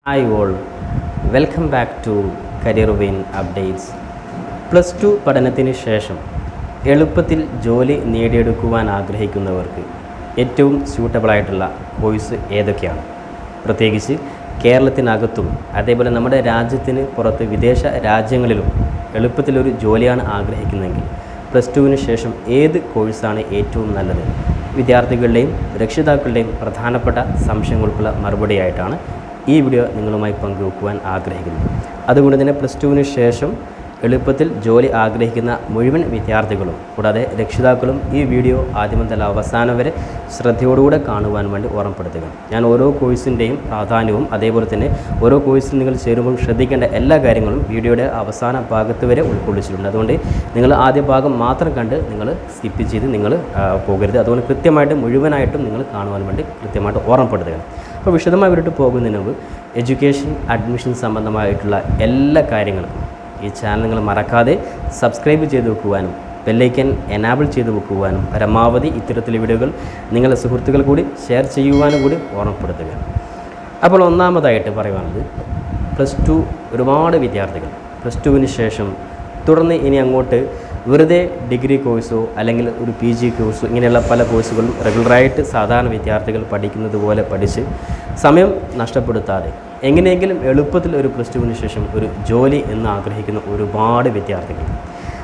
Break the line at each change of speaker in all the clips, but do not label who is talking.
Hi all, welcome back to Career Win Updates. +2 പഠനത്തിന് ശേഷം എളുപ്പത്തിൽ ജോലി നേടിയെടുക്കുവാൻ ആഗ്രഹിക്കുന്നവർക്ക് ഏറ്റവും സ്യൂട്ടബിളായിട്ടുള്ള കോഴ്സ് ഏതൊക്കെയാണ്? പ്രത്യേകിച്ച് കേരളത്തിനകത്തും അതേപോലെ നമ്മുടെ രാജ്യത്തിന് പുറത്ത് വിദേശ രാജ്യങ്ങളിലും എളുപ്പത്തിലൊരു ജോലിയാണ് ആഗ്രഹിക്കുന്നതെങ്കിൽ +2വിന് ശേഷം ഏത് കോഴ്സാണ് ഏറ്റവും നല്ലത്? വിദ്യാർത്ഥികളുടെയും രക്ഷിതാക്കളുടെയും പ്രധാനപ്പെട്ട സംശയങ്ങൾക്കുള്ള മറുപടിയായിട്ടാണ് ഈ വീഡിയോ നിങ്ങളുമായി പങ്കുവെക്കുവാൻ ആഗ്രഹിക്കുന്നു. അതുകൊണ്ട് തന്നെ +2വിന് ശേഷം എളുപ്പത്തിൽ ജോലി ആഗ്രഹിക്കുന്ന മുഴുവൻ വിദ്യാർത്ഥികളും കൂടാതെ രക്ഷിതാക്കളും ഈ വീഡിയോ ആദ്യം മുതൽ അവസാനം വരെ ശ്രദ്ധയോടുകൂടെ കാണുവാൻ വേണ്ടി ഓർമ്മപ്പെടുത്തുക. ഞാൻ ഓരോ കോഴ്സിൻ്റെയും പ്രാധാന്യവും അതേപോലെ തന്നെ ഓരോ കോഴ്സിൽ നിങ്ങൾ ചേരുമ്പോൾ ശ്രദ്ധിക്കേണ്ട എല്ലാ കാര്യങ്ങളും വീഡിയോയുടെ അവസാന ഭാഗത്ത് വരെ ഉൾക്കൊള്ളിച്ചിട്ടുണ്ട്. അതുകൊണ്ട് നിങ്ങൾ ആദ്യ ഭാഗം മാത്രം കണ്ട് നിങ്ങൾ സ്കിപ്പ് ചെയ്ത് നിങ്ങൾ പോകരുത്. അതുകൊണ്ട് കൃത്യമായിട്ട് മുഴുവനായിട്ടും നിങ്ങൾ കാണുവാൻ വേണ്ടി കൃത്യമായിട്ട് ഓർമ്മപ്പെടുത്തുക. അപ്പോൾ വിശദമായി വിട്ട് പോകുന്നതിന് മുമ്പ് എഡ്യൂക്കേഷൻ അഡ്മിഷൻ സംബന്ധമായിട്ടുള്ള എല്ലാ കാര്യങ്ങൾക്കും ഈ ചാനൽ നിങ്ങൾ മറക്കാതെ സബ്സ്ക്രൈബ് ചെയ്ത് വെക്കുവാനും ബെല്ലൈക്കൻ എനാബിൾ ചെയ്ത് വെക്കുവാനും പരമാവധി ഇത്തരത്തിലുള്ള വീഡിയോകൾ നിങ്ങളുടെ സുഹൃത്തുക്കൾ കൂടി ഷെയർ ചെയ്യുവാനും കൂടി ഓർമ്മപ്പെടുത്തുക. അപ്പോൾ ഒന്നാമതായിട്ട് പറയുവാനുള്ളത് +2 ഒരുപാട് വിദ്യാർത്ഥികൾ +2വിന് ശേഷം തുടർന്ന് ഇനി അങ്ങോട്ട് വെറുതെ ഡിഗ്രി കോഴ്സോ അല്ലെങ്കിൽ ഒരു PG കോഴ്സോ ഇങ്ങനെയുള്ള പല കോഴ്സുകളും റെഗുലറായിട്ട് സാധാരണ വിദ്യാർത്ഥികൾ പഠിക്കുന്നത് പോലെ പഠിച്ച് സമയം നഷ്ടപ്പെടുത്താതെ എങ്ങനെയെങ്കിലും എളുപ്പത്തിൽ ഒരു +2വിന് ശേഷം ഒരു ജോലി എന്ന് ആഗ്രഹിക്കുന്ന ഒരുപാട് വിദ്യാർത്ഥികൾ.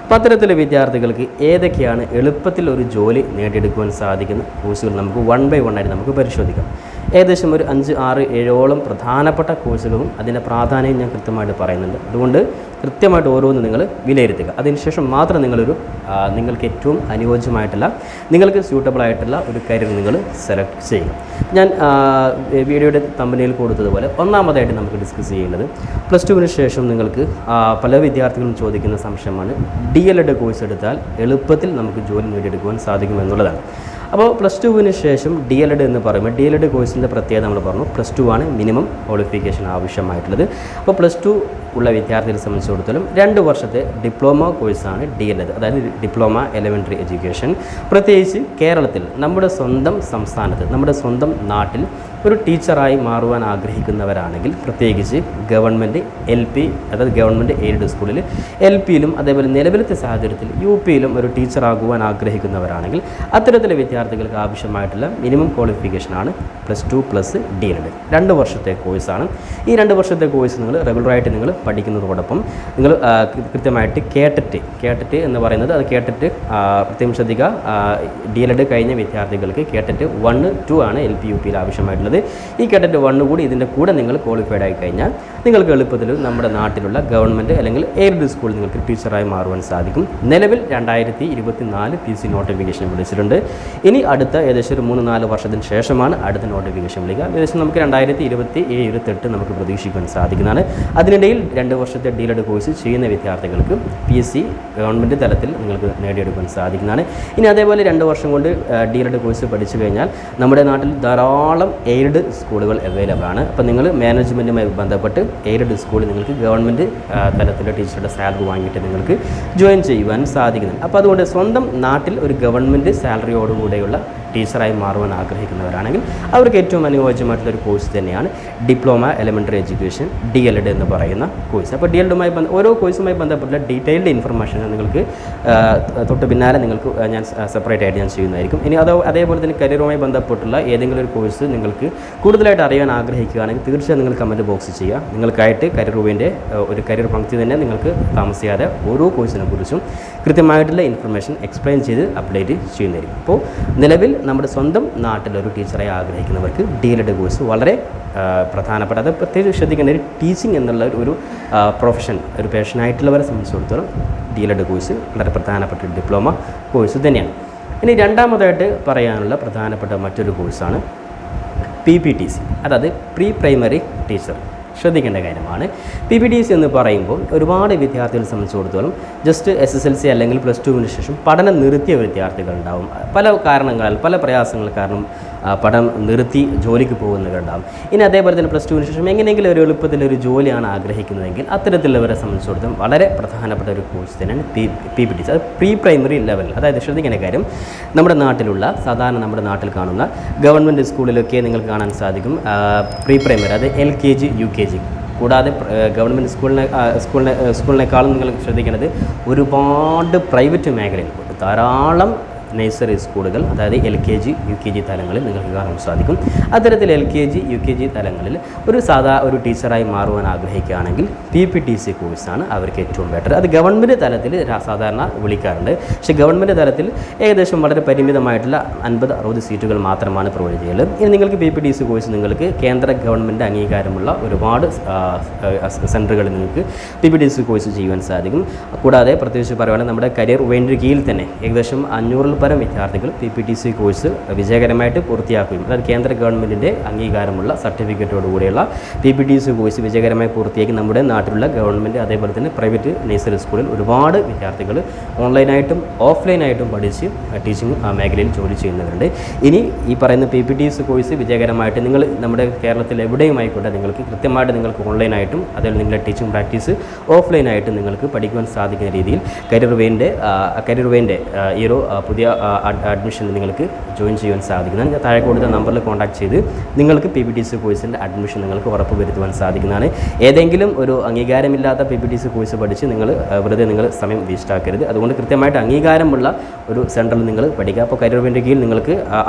അപ്പോൾ അത്തരത്തിലെ വിദ്യാർത്ഥികൾക്ക് ഏതൊക്കെയാണ് എളുപ്പത്തിൽ ഒരു ജോലി നേടിയെടുക്കുവാൻ സാധിക്കുന്ന കോഴ്സുകൾ നമുക്ക് 1 by 1 ആയിട്ട് നമുക്ക് പരിശോധിക്കാം. ഏകദേശം ഒരു 5, 6, 7ഓളം പ്രധാനപ്പെട്ട കോഴ്സുകളും അതിൻ്റെ പ്രാധാന്യം ഞാൻ കൃത്യമായിട്ട് പറയുന്നുണ്ട്. അതുകൊണ്ട് കൃത്യമായിട്ട് ഓരോന്ന് നിങ്ങൾ വിലയിരുത്തുക. അതിനുശേഷം മാത്രം നിങ്ങൾക്ക് ഏറ്റവും അനുയോജ്യമായിട്ടുള്ള നിങ്ങൾക്ക് സ്യൂട്ടബിളായിട്ടുള്ള ഒരു കരിയർ നിങ്ങൾ സെലക്ട് ചെയ്യുക. ഞാൻ വീഡിയോയുടെ തമ്പനയിൽ കൊടുത്തതുപോലെ ഒന്നാമതായിട്ട് നമുക്ക് ഡിസ്കസ് ചെയ്യേണ്ടത് +2വിന് ശേഷം നിങ്ങൾക്ക് പല വിദ്യാർത്ഥികളും ചോദിക്കുന്ന സംശയമാണ് DLED കോഴ്സ് എടുത്താൽ എളുപ്പത്തിൽ നമുക്ക് ജോലി നേടിയെടുക്കുവാൻ സാധിക്കുമെന്നുള്ളതാണ്. അപ്പോൾ +2വിന് ശേഷം DLED എന്ന് പറയുമ്പോൾ DLED കോഴ്സിൻ്റെ പ്രത്യേകത നമ്മൾ പറഞ്ഞു, +2 ആണ് മിനിമം ക്വാളിഫിക്കേഷൻ ആവശ്യമായിട്ടുള്ളത്. അപ്പോൾ +2 ഉള്ള വിദ്യാർത്ഥികളെ സംബന്ധിച്ചിടത്തോളം 2 വർഷത്തെ ഡിപ്ലോമ കോഴ്സാണ് DLED, അതായത് ഡിപ്ലോമ എലിമെൻ്ററി എഡ്യൂക്കേഷൻ. പ്രത്യേകിച്ച് കേരളത്തിൽ നമ്മുടെ സ്വന്തം സംസ്ഥാനത്ത് നമ്മുടെ സ്വന്തം നാട്ടിൽ ഒരു ടീച്ചറായി മാറുവാൻ ആഗ്രഹിക്കുന്നവരാണെങ്കിൽ പ്രത്യേകിച്ച് ഗവൺമെൻറ് LP അതായത് ഗവൺമെൻറ് എയ്ഡഡ് സ്കൂളിൽ LPയിലും അതേപോലെ നിലവിലത്തെ സാഹചര്യത്തിൽ UPയിലും ഒരു ടീച്ചറാകുവാൻ ആഗ്രഹിക്കുന്നവരാണെങ്കിൽ അത്തരത്തിലെ വിദ്യാർത്ഥികൾക്ക് ആവശ്യമായിട്ടുള്ള മിനിമം ക്വാളിഫിക്കേഷനാണ് +2 + DLED. 2 വർഷത്തെ കോഴ്സാണ്. ഈ 2 വർഷത്തെ കോഴ്സ് നിങ്ങൾ റെഗുലറായിട്ട് നിങ്ങൾ പഠിക്കുന്നതോടൊപ്പം നിങ്ങൾ കൃത്യമായിട്ട് കേട്ടറ്റ് എന്ന് പറയുന്നത് അത് കേട്ടറ്റ് പ്രത്യേകം ശ്രദ്ധിക്കുക. DLED കഴിഞ്ഞ വിദ്യാർത്ഥികൾക്ക് കേട്ടറ്റ് 1, 2 ആണ് LP UPയിൽ ആവശ്യമായിട്ടുള്ളത്. ഈ കേട്ടറ്റ് 1 കൂടി ഇതിൻ്റെ കൂടെ നിങ്ങൾ ക്വാളിഫൈഡ് ആയി കഴിഞ്ഞാൽ നിങ്ങൾക്ക് എളുപ്പത്തിൽ നമ്മുടെ നാട്ടിലുള്ള ഗവൺമെൻറ് അല്ലെങ്കിൽ എയ്ഡഡ് സ്കൂളിൽ നിങ്ങൾക്ക് ടീച്ചറായി മാറുവാൻ സാധിക്കും. നിലവിൽ 2024 PC നോട്ടിഫിക്കേഷൻ വിളിച്ചിട്ടുണ്ട്. ഇനി അടുത്ത ഏകദേശം ഒരു 3-4 വർഷത്തിന് ശേഷമാണ് അടുത്ത നോട്ടിഫിക്കേഷൻ വിളിക്കുക. ഏകദേശം നമുക്ക് 2027-28 നമുക്ക് പ്രതീക്ഷിക്കാൻ സാധിക്കുന്നതാണ്. അതിനിടയിൽ 2 വർഷത്തെ DLED കോഴ്സ് ചെയ്യുന്ന വിദ്യാർത്ഥികൾക്ക് PSC ഗവൺമെൻറ് തലത്തിൽ നിങ്ങൾക്ക് നേടിയെടുക്കാൻ സാധിക്കുന്നതാണ്. ഇനി അതേപോലെ 2 വർഷം കൊണ്ട് DLED കോഴ്സ് പഠിച്ചു കഴിഞ്ഞാൽ നമ്മുടെ നാട്ടിൽ ധാരാളം എയ്ഡഡ് സ്കൂളുകൾ അവൈലബിൾ ആണ്. അപ്പോൾ നിങ്ങൾ മാനേജ്മെൻറ്റുമായി ബന്ധപ്പെട്ട് എയ്ഡഡ് സ്കൂളിൽ നിങ്ങൾക്ക് ഗവൺമെൻറ് തലത്തിലെ ടീച്ചറുടെ സാലറി വാങ്ങിയിട്ട് നിങ്ങൾക്ക് ജോയിൻ ചെയ്യുവാൻ സാധിക്കുന്നുണ്ട്. അപ്പോൾ അതുകൊണ്ട് സ്വന്തം നാട്ടിൽ ഒരു ഗവൺമെൻറ് സാലറിയോടുകൂടെയുള്ള ടീച്ചറായി മാറുവാൻ ആഗ്രഹിക്കുന്നവരാണെങ്കിൽ അവർക്ക് ഏറ്റവും അനുയോജ്യമായിട്ടുള്ളൊരു കോഴ്സ് തന്നെയാണ് ഡിപ്ലോമ എലിമെൻ്ററി എഡ്യൂക്കേഷൻ DLED എന്ന് പറയുന്ന കോഴ്സ്. അപ്പോൾ DLEDുമായി ഓരോ കോഴ്സുമായി ബന്ധപ്പെട്ട ഡീറ്റെയിൽഡ് ഇൻഫർമേഷൻ നിങ്ങൾക്ക് തൊട്ട് പിന്നാലെ നിങ്ങൾക്ക് ഞാൻ സെപ്പറേറ്റ് ആയിട്ട് ഞാൻ ചെയ്യുന്നതായിരിക്കും. ഇനി അതേപോലെ തന്നെ കരിയറുമായി ബന്ധപ്പെട്ടുള്ള ഏതെങ്കിലും ഒരു കോഴ്സ് നിങ്ങൾക്ക് കൂടുതലായിട്ട് അറിയാൻ ആഗ്രഹിക്കുകയാണെങ്കിൽ തീർച്ചയായും നിങ്ങൾ കമൻറ്റ് ബോക്സിൽ ചെയ്യുക. നിങ്ങൾക്കായിട്ട് കരിയറിൻ്റെ ഒരു കരിയർ പങ്ക്തി തന്നെ നിങ്ങൾക്ക് താമസിയാതെ ഓരോ കോഴ്സിനെ കുറിച്ചും കൃത്യമായിട്ടുള്ള ഇൻഫർമേഷൻ എക്സ്പ്ലെയിൻ ചെയ്ത് അപ്ഡേറ്റ് ചെയ്യുന്നതായിരിക്കും. അപ്പോൾ നിലവിൽ നമ്മുടെ സ്വന്തം നാട്ടിലൊരു ടീച്ചറായി ആഗ്രഹിക്കുന്നവർക്ക് DLED കോഴ്സ് വളരെ പ്രധാനപ്പെട്ട, അത് പ്രത്യേകിച്ച് ശ്രദ്ധിക്കേണ്ട ഒരു ടീച്ചിങ് എന്നുള്ള ഒരു പ്രൊഫഷൻ ഒരു പാഷനായിട്ടുള്ളവരെ സംബന്ധിച്ചിടത്തോളം DLED കോഴ്സ് വളരെ പ്രധാനപ്പെട്ട ഒരു ഡിപ്ലോമ കോഴ്സ് തന്നെയാണ്. ഇനി രണ്ടാമതായിട്ട് പറയാനുള്ള പ്രധാനപ്പെട്ട മറ്റൊരു കോഴ്സാണ് PPTC, അതായത് പ്രീ പ്രൈമറി ടീച്ചർ. ശ്രദ്ധിക്കേണ്ട കാര്യമാണ്. PPTC എന്ന് പറയുമ്പോൾ ഒരുപാട് വിദ്യാർത്ഥികളെ സംബന്ധിച്ചിടത്തോളം ജസ്റ്റ് SSLC അല്ലെങ്കിൽ +2വിന് ശേഷം പഠനം നിർത്തിയ വിദ്യാർത്ഥികളുണ്ടാവും. പല കാരണങ്ങളാൽ പല പ്രയാസങ്ങൾ കാരണം പഠനം നിർത്തി ജോലിക്ക് പോകുന്നവരുണ്ടാകും. ഇനി അതേപോലെ തന്നെ പ്ലസ് ടുവിന് ശേഷം എങ്ങനെയെങ്കിലും ഒരു എളുപ്പത്തിലൊരു ജോലിയാണ് ആഗ്രഹിക്കുന്നതെങ്കിൽ അത്തരത്തിലുള്ളവരെ സംബന്ധിച്ചിടത്തോളം വളരെ പ്രധാനപ്പെട്ട ഒരു കോഴ്സ് തന്നെയാണ് PPTC. അത് പ്രീ പ്രൈമറി ലെവൽ. അതായത് ശ്രദ്ധിക്കേണ്ട കാര്യം, നമ്മുടെ നാട്ടിലുള്ള സാധാരണ നമ്മുടെ നാട്ടിൽ കാണുന്ന ഗവൺമെൻറ് സ്കൂളിലൊക്കെ നിങ്ങൾക്ക് കാണാൻ സാധിക്കും പ്രീ പ്രൈമറി, അതായത് LKG UKG. കൂടാതെ ഗവൺമെൻറ് സ്കൂളിനേക്കാളും നിങ്ങൾ ശ്രദ്ധിക്കേണ്ടത് ഒരുപാട് പ്രൈവറ്റ് മേഖലയിൽ ധാരാളം നഴ്സറി സ്കൂളുകൾ, അതായത് LKG UKG തലങ്ങളിൽ നിങ്ങൾക്ക് കാണാൻ സാധിക്കും. അത്തരത്തിൽ LKG UKG തലങ്ങളിൽ ഒരു ടീച്ചറായി മാറുവാൻ ആഗ്രഹിക്കുകയാണെങ്കിൽ PPTC കോഴ്സാണ് അവർക്ക് ഏറ്റവും ബെറ്റർ. അത് ഗവൺമെൻറ് തലത്തിൽ സാധാരണ വിളിക്കാറുണ്ട്. പക്ഷേ ഗവൺമെൻറ് തലത്തിൽ ഏകദേശം വളരെ പരിമിതമായിട്ടുള്ള 50-60 സീറ്റുകൾ മാത്രമാണ് പ്രൊവൈഡ് ചെയ്യുന്നത്. ഇനി നിങ്ങൾക്ക് PPTC കോഴ്സ് നിങ്ങൾക്ക് കേന്ദ്ര ഗവൺമെൻറ് അംഗീകാരമുള്ള ഒരുപാട് സെൻറ്ററുകളിൽ നിങ്ങൾക്ക് PPTC കോഴ്സ് ചെയ്യുവാൻ സാധിക്കും. കൂടാതെ പ്രത്യേകിച്ച് പറയുകയാണെങ്കിൽ നമ്മുടെ കരിയർ വേണ്ടി കീഴിൽ തന്നെ ഏകദേശം 500 പരം വിദ്യാർത്ഥികൾ PPTC കോഴ്സ് വിജയകരമായിട്ട് പൂർത്തിയാക്കുകയും, അതായത് കേന്ദ്ര ഗവൺമെൻറ്റിൻ്റെ അംഗീകാരമുള്ള സർട്ടിഫിക്കറ്റോടുകൂടിയുള്ള PPTC കോഴ്സ് വിജയകരമായി പൂർത്തിയാക്കി നമ്മുടെ നാട്ടിലുള്ള ഗവൺമെൻറ് അതേപോലെ തന്നെ പ്രൈവറ്റ് നഴ്സറി സ്കൂളിൽ ഒരുപാട് വിദ്യാർത്ഥികൾ ഓൺലൈനായിട്ടും ഓഫ്ലൈനായിട്ടും പഠിച്ച് ടീച്ചിങ് മേഖലയിൽ ജോലി ചെയ്യുന്നവരുണ്ട്. ഇനി ഈ പറയുന്ന PPTC കോഴ്സ് വിജയകരമായിട്ട് നിങ്ങൾ നമ്മുടെ കേരളത്തിൽ എവിടെയുമായിക്കോട്ടെ നിങ്ങൾക്ക് കൃത്യമായിട്ട് നിങ്ങൾക്ക് ഓൺലൈനായിട്ടും അതേപോലെ നിങ്ങളുടെ ടീച്ചിങ് പ്രാക്ടീസ് ഓഫ്ലൈനായിട്ടും നിങ്ങൾക്ക് പഠിക്കുവാൻ സാധിക്കുന്ന രീതിയിൽ കരിയർ വേൻ്റെ ഈ ഒരു പുതിയ അഡ്മിഷൻ നിങ്ങൾക്ക് ജോയിൻ ചെയ്യാൻ സാധിക്കുന്നതാണ്. ഞാൻ താഴെ കൊടുത്ത നമ്പറിൽ കോൺടാക്ട് ചെയ്ത് നിങ്ങൾക്ക് PPTC കോഴ്സിൻ്റെ അഡ്മിഷൻ നിങ്ങൾക്ക് ഉറപ്പ് വരുത്തുവാൻ സാധിക്കുന്നതാണ്. ഏതെങ്കിലും ഒരു അംഗീകാരമില്ലാത്ത PPTC കോഴ്സ് പഠിച്ച് വെറുതെ നിങ്ങൾ സമയം വേസ്റ്റാക്കരുത്. അതുകൊണ്ട് കൃത്യമായിട്ട് അംഗീകാരമുള്ള ഒരു സെൻറ്ററിൽ നിങ്ങൾ പഠിക്കുക. അപ്പോൾ കരിയർ വേണ്ടി കീഴിൽ നിങ്ങൾക്ക്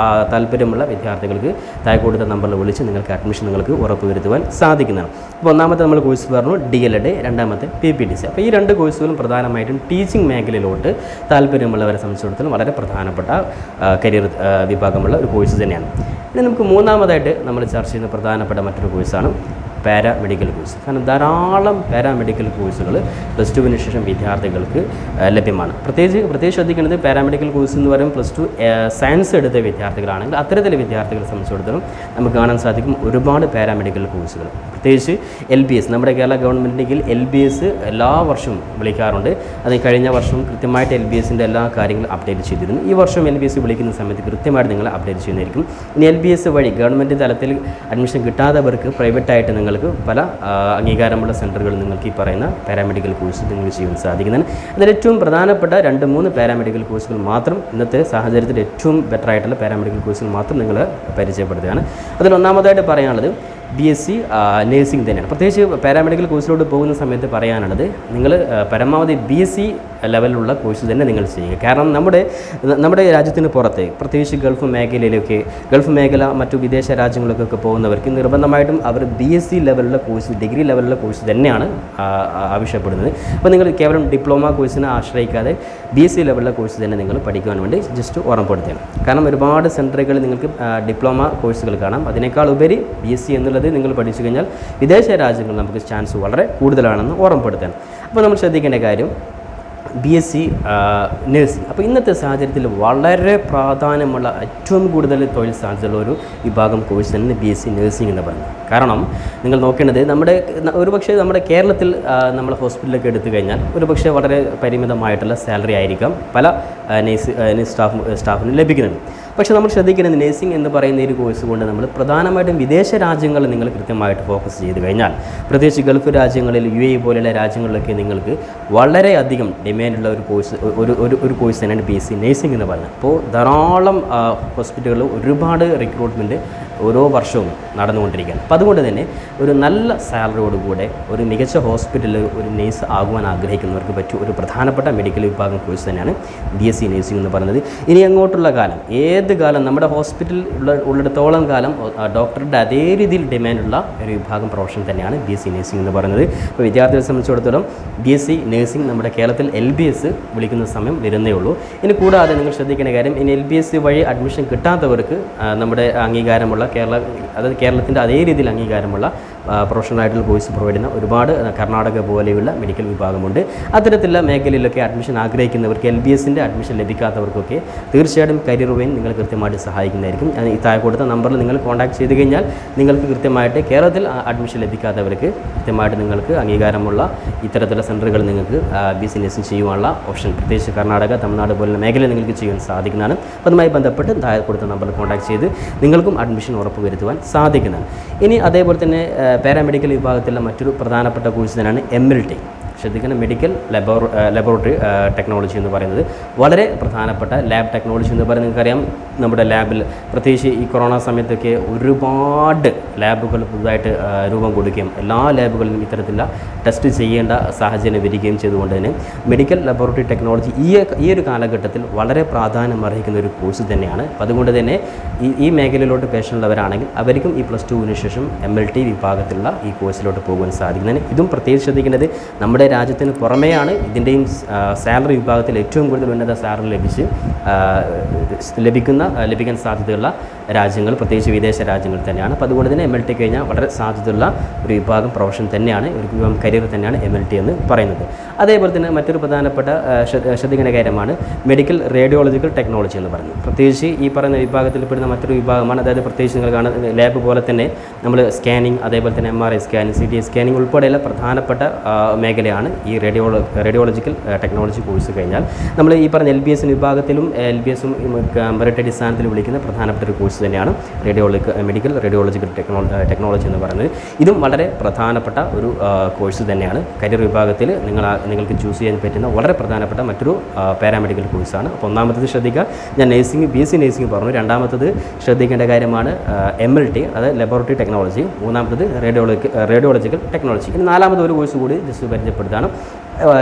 താല്പര്യമുള്ള വിദ്യാർത്ഥികൾക്ക് താഴെ കൊടുത്ത നമ്പറിൽ വിളിച്ച് നിങ്ങൾക്ക് അഡ്മിഷൻ നിങ്ങൾക്ക് ഉറപ്പ് വരുത്തുവാൻ സാധിക്കുന്നതാണ്. അപ്പോൾ ഒന്നാമത്തെ നമ്മൾ കോഴ്സ് പറഞ്ഞു DLED, രണ്ടാമത്തെ PPTC. അപ്പോൾ ഈ രണ്ട് കോഴ്സുകളും പ്രധാനമായിട്ടും ടീച്ചിങ് മേഖലയിലോട്ട് താല്പര്യമുള്ളവരെ സംബന്ധിച്ചിടത്തോളം വളരെ പ്രധാനപ്പെട്ട കരിയർ വിഭാഗമുള്ള ഒരു കോഴ്സ് തന്നെയാണ്. ഇനി നമുക്ക് മൂന്നാമതായിട്ട് നമ്മൾ ചർച്ച ചെയ്യുന്ന പ്രധാനപ്പെട്ട മറ്റൊരു കോഴ്സാണ് പാരാമെഡിക്കൽ കോഴ്സ്. കാരണം ധാരാളം പാരാമെഡിക്കൽ കോഴ്സുകൾ പ്ലസ് ടുവിന് ശേഷം വിദ്യാർത്ഥികൾക്ക് ലഭ്യമാണ്. പ്രത്യേകിച്ച് ശ്രദ്ധിക്കേണ്ടത് പാരാമെഡിക്കൽ കോഴ്സ് എന്ന് പറയുമ്പോൾ പ്ലസ് ടു സയൻസ് എടുത്ത വിദ്യാർത്ഥികളാണെങ്കിൽ അത്തരത്തിലെ വിദ്യാർത്ഥികളെ സംബന്ധിച്ചിടത്തോളം നമുക്ക് കാണാൻ സാധിക്കും ഒരുപാട് പാരാമെഡിക്കൽ കോഴ്സുകൾ. പ്രത്യേകിച്ച് LBS, നമ്മുടെ കേരള ഗവൺമെൻറ്റിൻ്റെ LBS എല്ലാ വർഷവും വിളിക്കാറുണ്ട്. അത് കഴിഞ്ഞ വർഷം കൃത്യമായിട്ട് LBSൻ്റെ എല്ലാ കാര്യങ്ങളും അപ്ഡേറ്റ് ചെയ്തിരുന്നു. ഈ വർഷം LBS വിളിക്കുന്ന സമയത്ത് കൃത്യമായിട്ട് നിങ്ങൾ അപ്ഡേറ്റ് ചെയ്യുന്നതായിരിക്കും. ഇനി LBS വഴി ഗവൺമെൻറ് തലത്തിൽ അഡ്മിഷൻ കിട്ടാത്തവർക്ക് പ്രൈവറ്റായിട്ട് നിങ്ങൾക്ക് പല അംഗീകാരമുള്ള സെൻറ്ററുകൾ നിങ്ങൾക്ക് ഈ പറയുന്ന പാരാമെഡിക്കൽ കോഴ്സ് നിങ്ങൾക്ക് ചെയ്യാൻ സാധിക്കുന്നതാണ്. അതിൽ ഏറ്റവും പ്രധാനപ്പെട്ട 2-3 പാരാമെഡിക്കൽ കോഴ്സുകൾ മാത്രം ഇന്നത്തെ സാഹചര്യത്തിൽ ഏറ്റവും ബെറ്റർ ആയിട്ടുള്ള പാരാമെഡിക്കൽ കോഴ്സുകൾ മാത്രം നിങ്ങൾ പരിചയപ്പെടുത്തുകയാണ്. അതിൽ ഒന്നാമതായിട്ട് പറയാനുള്ളത് BSc നേഴ്സിംഗ് തന്നെയാണ്. പ്രത്യേകിച്ച് പാരാമെഡിക്കൽ കോഴ്സിലോട്ട് പോകുന്ന സമയത്ത് പറയാനുള്ളത് നിങ്ങൾ പരമാവധി BSc ലെവലിലുള്ള കോഴ്സ് തന്നെ നിങ്ങൾ ചെയ്യുക. കാരണം നമ്മുടെ രാജ്യത്തിന് പുറത്ത് പ്രത്യേകിച്ച് ഗൾഫ് മേഖല മറ്റു വിദേശ രാജ്യങ്ങളിലേക്കൊക്കെ പോകുന്നവർക്ക് നിർബന്ധമായിട്ടും അവർ BSc ലെവലിലുള്ള കോഴ്സ്, ഡിഗ്രി ലെവലിലുള്ള കോഴ്സ് തന്നെയാണ് ആവശ്യപ്പെടുന്നത്. അപ്പോൾ നിങ്ങൾ കേവലം ഡിപ്ലോമ കോഴ്സിനെ ആശ്രയിക്കാതെ BSc ലെവലിലുള്ള കോഴ്സ് തന്നെ നിങ്ങൾ പഠിക്കുവാൻ വേണ്ടി ജസ്റ്റ് ഓർമ്മപ്പെടുത്തുകയാണ്. കാരണം ഒരുപാട് സെൻറ്ററുകളിൽ നിങ്ങൾക്ക് ഡിപ്ലോമ കോഴ്സുകൾ കാണാം. അതിനേക്കാൾ ഉപരി BSc എന്നുള്ളത് നിങ്ങൾ പഠിച്ചു കഴിഞ്ഞാൽ വിദേശ രാജ്യങ്ങളിൽ നമുക്ക് ചാൻസ് വളരെ കൂടുതലാണെന്ന് ഓർമ്മപ്പെടുത്താൻ. അപ്പോൾ നമ്മൾ ശ്രദ്ധിക്കേണ്ട കാര്യം BSc നഴ്സിംഗ്. അപ്പോൾ ഇന്നത്തെ സാഹചര്യത്തിൽ വളരെ പ്രാധാന്യമുള്ള ഏറ്റവും കൂടുതൽ തൊഴിൽ സാധ്യതയുള്ള ഒരു വിഭാഗം കോഴ്സ് തന്നെ BSc നഴ്സിംഗ് എന്ന് പറയുന്നത്. കാരണം നിങ്ങൾ നോക്കേണ്ടത് ഒരുപക്ഷെ നമ്മുടെ കേരളത്തിൽ നമ്മൾ ഹോസ്പിറ്റലൊക്കെ എടുത്തു കഴിഞ്ഞാൽ ഒരുപക്ഷെ വളരെ പരിമിതമായിട്ടുള്ള സാലറി ആയിരിക്കാം പല സ്റ്റാഫിന് ലഭിക്കുന്നത്. പക്ഷേ നമ്മൾ ശ്രദ്ധിക്കുന്നത് നഴ്സിംഗ് എന്ന് പറയുന്ന ഒരു കോഴ്സ് കൊണ്ട് നമ്മൾ പ്രധാനമായിട്ടും വിദേശ രാജ്യങ്ങളിൽ നിങ്ങൾ കൃത്യമായിട്ട് ഫോക്കസ് ചെയ്ത് കഴിഞ്ഞാൽ, പ്രത്യേകിച്ച് ഗൾഫ് രാജ്യങ്ങളിൽ UAE പോലെയുള്ള രാജ്യങ്ങളിലൊക്കെ നിങ്ങൾക്ക് വളരെയധികം ഡിമാൻഡുള്ള ഒരു കോഴ്സ് തന്നെയാണ് BSc നഴ്സിംഗ് എന്ന് പറയുന്നത്. അപ്പോൾ ധാരാളം ഹോസ്പിറ്റലുകളിൽ ഒരുപാട് റിക്രൂട്ട്മെൻറ്റ് ഓരോ വർഷവും നടന്നുകൊണ്ടിരിക്കുകയാണ്. അപ്പോൾ അതുകൊണ്ട് തന്നെ ഒരു നല്ല സാലറിയോടുകൂടെ ഒരു മികച്ച ഹോസ്പിറ്റലിൽ ഒരു നേഴ്സ് ആകുവാൻ ആഗ്രഹിക്കുന്നവർക്ക് പറ്റിയ ഒരു പ്രധാനപ്പെട്ട മെഡിക്കൽ വിഭാഗം കോഴ്സ് തന്നെയാണ് BSc നഴ്സിംഗ് എന്ന് പറയുന്നത്. ഇനി അങ്ങോട്ടുള്ള കാലം, ഏത് കാലം നമ്മുടെ ഹോസ്പിറ്റൽ ഉള്ളിടത്തോളം കാലം ഡോക്ടറുടെ അതേ രീതിയിൽ ഡിമാൻഡുള്ള ഒരു വിഭാഗം പ്രൊഫഷൻ തന്നെയാണ് BSc നഴ്സിംഗ് എന്ന് പറയുന്നത്. അപ്പോൾ വിദ്യാർത്ഥികളെ സംബന്ധിച്ചിടത്തോളം BSc നഴ്സിംഗ് നമ്മുടെ കേരളത്തിൽ LBS വിളിക്കുന്ന സമയം വരുന്നേ ഉള്ളൂ. ഇനി കൂടാതെ നിങ്ങൾ ശ്രദ്ധിക്കേണ്ട കാര്യം, ഇനി LBS വഴി അഡ്മിഷൻ കിട്ടാത്തവർക്ക് നമ്മുടെ അംഗീകാരമുള്ള കേരളത്തിൻ്റെ അതേ രീതിയിൽ അംഗീകാരമുള്ള പ്രൊഫഷണലായിട്ടുള്ള കോഴ്സ് പ്രൊവൈഡ് ചെയ്യുന്ന ഒരുപാട് കർണാടക പോലെയുള്ള മെഡിക്കൽ വിഭാഗമുണ്ട്. അത്തരത്തിലുള്ള മേഖലയിലൊക്കെ അഡ്മിഷൻ ആഗ്രഹിക്കുന്നവർക്ക് LBSൻ്റെ അഡ്മിഷൻ ലഭിക്കാത്തവർക്കൊക്കെ തീർച്ചയായിട്ടും കരിയർ വെയിൻ നിങ്ങൾ കൃത്യമായിട്ട് സഹായിക്കുന്നതായിരിക്കും. ഈ താഴെ കൊടുത്ത നമ്പറിൽ നിങ്ങൾ കോൺടാക്ട് ചെയ്ത് കഴിഞ്ഞാൽ നിങ്ങൾക്ക് കൃത്യമായിട്ട് കേരളത്തിൽ അഡ്മിഷൻ ലഭിക്കാത്തവർക്ക് കൃത്യമായിട്ട് നിങ്ങൾക്ക് അംഗീകാരമുള്ള ഇത്തരത്തിലുള്ള സെൻറ്ററുകൾ നിങ്ങൾക്ക് BSc നഴ്സിംഗ് ചെയ്യുവാനുള്ള ഓപ്ഷൻ പ്രത്യേകിച്ച് കർണാടക, തമിഴ്നാട് പോലുള്ള മേഖല നിങ്ങൾക്ക് ചെയ്യാൻ സാധിക്കുന്നതാണ്. അപ്പോൾ അതുമായി ബന്ധപ്പെട്ട് താഴെ കൊടുത്ത നമ്പറിൽ കോൺടാക്ട് ചെയ്ത് നിങ്ങൾക്കും അഡ്മിഷൻ ഉറപ്പുവരുത്തുവാൻ സാധിക്കുന്നതാണ്. ഇനി അതേപോലെ തന്നെ പാരാമെഡിക്കൽ വിഭാഗത്തിലുള്ള മറ്റൊരു പ്രധാനപ്പെട്ട കോഴ്സ് തന്നെയാണ് MLT. ശ്രദ്ധിക്കണം, മെഡിക്കൽ ലബോറട്ടറി ടെക്നോളജി എന്ന് പറയുന്നത് വളരെ പ്രധാനപ്പെട്ട ലാബ് ടെക്നോളജി എന്ന് പറയുന്നത് നിങ്ങൾക്കറിയാം. നമ്മുടെ ലാബിൽ പ്രത്യേകിച്ച് ഈ കൊറോണ സമയത്തൊക്കെ ഒരുപാട് ലാബുകൾ പുതുതായിട്ട് രൂപം കൊടുക്കുകയും എല്ലാ ലാബുകളിലും ഇത്തരത്തിലുള്ള ടെസ്റ്റ് ചെയ്യേണ്ട സാഹചര്യം വരികയും ചെയ്തുകൊണ്ട് തന്നെ മെഡിക്കൽ ലബോറട്ടറി ടെക്നോളജി ഈ ഒരു കാലഘട്ടത്തിൽ വളരെ പ്രാധാന്യം അർഹിക്കുന്ന ഒരു കോഴ്സ് തന്നെയാണ്. അപ്പോൾ അതുകൊണ്ട് തന്നെ ഈ മേഖലയിലോട്ട് പേഷനുള്ളവരാണെങ്കിൽ അവർക്കും ഈ +2 ശേഷം MLT വിഭാഗത്തിലുള്ള ഈ കോഴ്സിലോട്ട് പോകുവാൻ സാധിക്കുന്നതിന് ഇതും പ്രത്യേകിച്ച് ശ്രദ്ധിക്കേണ്ടത് നമ്മുടെ രാജ്യത്തിന് പുറമെയാണ് ഇതിൻ്റെയും സാലറി വിഭാഗത്തിൽ ഏറ്റവും കൂടുതൽ ഉന്നത സാലറി ലഭിക്കാൻ സാധ്യതയുള്ള രാജ്യങ്ങൾ പ്രത്യേകിച്ച് വിദേശ രാജ്യങ്ങൾ തന്നെയാണ്. അപ്പോൾ അതുകൊണ്ട് തന്നെ MLT കഴിഞ്ഞാൽ വളരെ സാധ്യതയുള്ള ഒരു വിഭാഗം പ്രൊഫഷൻ തന്നെയാണ്, ഒരു വിഭാഗം കരിയർ തന്നെയാണ് MLT എന്ന് പറയുന്നത്. അതേപോലെ തന്നെ മറ്റൊരു പ്രധാനപ്പെട്ട ശ്രദ്ധിക്കേണ്ട കാര്യമാണ് മെഡിക്കൽ റേഡിയോളജിക്കൽ ടെക്നോളജി എന്ന് പറയുന്നത്. പ്രത്യേകിച്ച് ഈ പറയുന്ന വിഭാഗത്തിൽപ്പെടുന്ന മറ്റൊരു വിഭാഗമാണ്. അതായത് പ്രത്യേകിച്ച് നിങ്ങൾ കാണുന്ന ലാബ് പോലെ തന്നെ നമ്മൾ സ്കാനിങ്, അതേപോലെ തന്നെ MRI സ്കാനിങ്, CT സ്കാനിങ് ഉൾപ്പെടെയുള്ള പ്രധാനപ്പെട്ട മേഖലയാണ് ഈ റേഡിയോളജിക്കൽ ടെക്നോളജി കോഴ്സ് കഴിഞ്ഞാൽ. നമ്മൾ ഈ പറഞ്ഞ LBS വിഭാഗത്തിലും LBSും മെറിറ്റ് അടിസ്ഥാനത്തിൽ വിളിക്കുന്ന പ്രധാനപ്പെട്ട ഒരു കോഴ്സ് തന്നെയാണ് മെഡിക്കൽ റേഡിയോളജിക്കൽ ടെക്നോളജി എന്ന് പറയുന്നത്. ഇതും വളരെ പ്രധാനപ്പെട്ട ഒരു കോഴ്സ് തന്നെയാണ്. കരിയർ വിഭാഗത്തിൽ നിങ്ങൾക്ക് ചൂസ് ചെയ്യാൻ പറ്റുന്ന വളരെ പ്രധാനപ്പെട്ട മറ്റൊരു പാരാമെഡിക്കൽ കോഴ്സാണ്. അപ്പോൾ ഒന്നാമത്തത് ശ്രദ്ധിക്കുക, ഞാൻ BSc നഴ്സിംഗ് പറഞ്ഞു. രണ്ടാമത്തത് ശ്രദ്ധിക്കേണ്ട കാര്യമാണ് MLT, അതായത് ലബോറട്ടറി ടെക്നോളജി. മൂന്നാമത്തത് റേഡിയോളജിക്കൽ ടെക്നോളജി. ഇനി നാലാമത് ഒരു കോഴ്സ് കൂടി ജസ്റ്റ് പരിചയപ്പെടുത്താണ്,